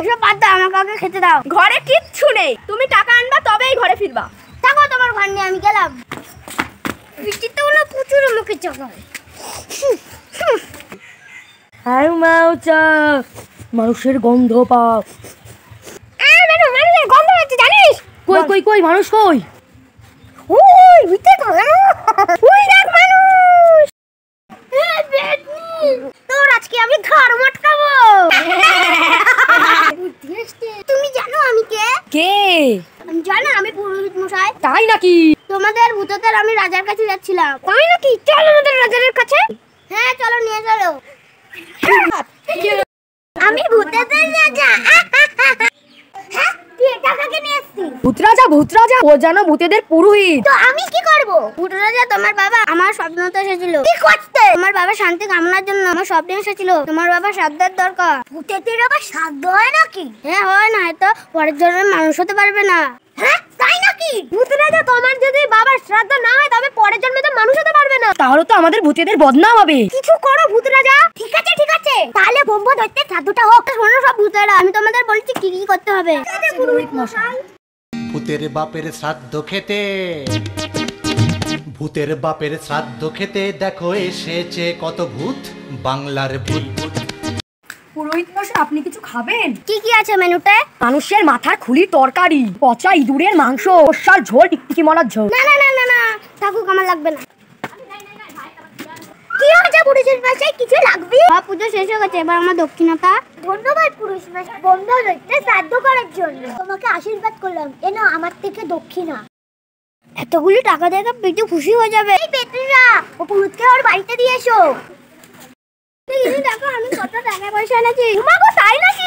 এসব বাদ দাও, আমাকে আগে খেতে দাও। ঘরে কিচ্ছু নেই, তুমি টাকা আনবা তবেই ঘরে ফিরবা। থাকো, তোমার ঘর নিয়ে আমি গেলাম। বৃষ্টিতে হলো প্রচুর মুখে চকায়। মানুষের গন্ধ পাও। মানুষের গন্ধ পাচ্ছি জানিস? কই কই কই মানুষ কই? ওই ভিতরে তো ওই দেখ মানুষ। তোর আজকে আমি ঘর মটকাবো। তুমি জানো আমি কে? কে? আমি জানো আমি পুরোহিত মশাই। তাই নাকি? তোমাদের ভূতেদের আমি রাজার কাছে যাচ্ছিলাম। তাই নাকি? চলো আমাদের রাজার কাছে। হ্যাঁ চলো, নিয়ে চলো। আমি ভূতেদের রাজা। হ্যাঁ তুই এটা কাকে নিয়ে আসছিস? ভূত রাজা ও জানো ভূতেদের পুরোহিত। তো আমি কি করব? ভূত রাজা তোমার বাবা আমার স্বপ্নতে এসেছিল। কি করতে? তোমার বাবা শান্তি কামনার জন্য আমার স্বপ্নে এসেছিল। তোমার বাবা শ্রাদ্ধের দরকার। ভূতেদের আবার শ্রাদ্ধ হয় নাকি? হ্যাঁ হয়, না তো পরের জন্মে মানুষ হতে পারবে না। হ্যাঁ তাই নাকি? ভূত রাজা তোমার যদি বাবার শ্রাদ্ধ না হয় তবে পরের জন্মে তো মানুষ হতে পারবে না। তাহলে তো আমাদের ভূতেদের বদনাম হবে। কিছু করো ভূত রাজা। ঠিক আছে ঠিক আছে, তাহলে বোম্ব ধরতে শ্রাদ্ধটা হোক। শোনো সব ভূতেরা, আমি তোমাদের বলছি কি কি করতে হবে। পুরোহিত মশাই, ভূতের বাপের শ্রাদ্ধ খেতে, ভূতের বাপের শ্রাদ্ধ খেতে দেখো এসেছে কত ভূত, বাংলার ভূত। পুরোহিত মশাই আপনি কিছু খাবেন? কি কি আছে মেনুতে? মানুষের মাথার খুলির তরকারি, পচা ইঁদুরের মাংস, সর্ষার ঝোল, টিকটিকি মলার ঝোল। না না না না না, থাকুক, আমার লাগবে না। কি হয়েছে পুরুষের মশাই, কিছু লাগবে? পুজো শেষ হয়ে গেছে, এবার আমার দক্ষিণাটা। ধন্যবাদ পুরুষ মশাই, বন্ধ হইতে শ্রাদ্ধ করার জন্য। তোমাকে আশীর্বাদ করলাম, এ নাও আমার থেকে দক্ষিণা। এতগুলি টাকা দেখে পেটু খুশি হয়ে যাবে। এই পেটুরা ও পুরুষকে ওর বাড়িতে দিয়ে এসো। দেখো আমি কত টাকা পয়সা এনেছি। তাই নাকি?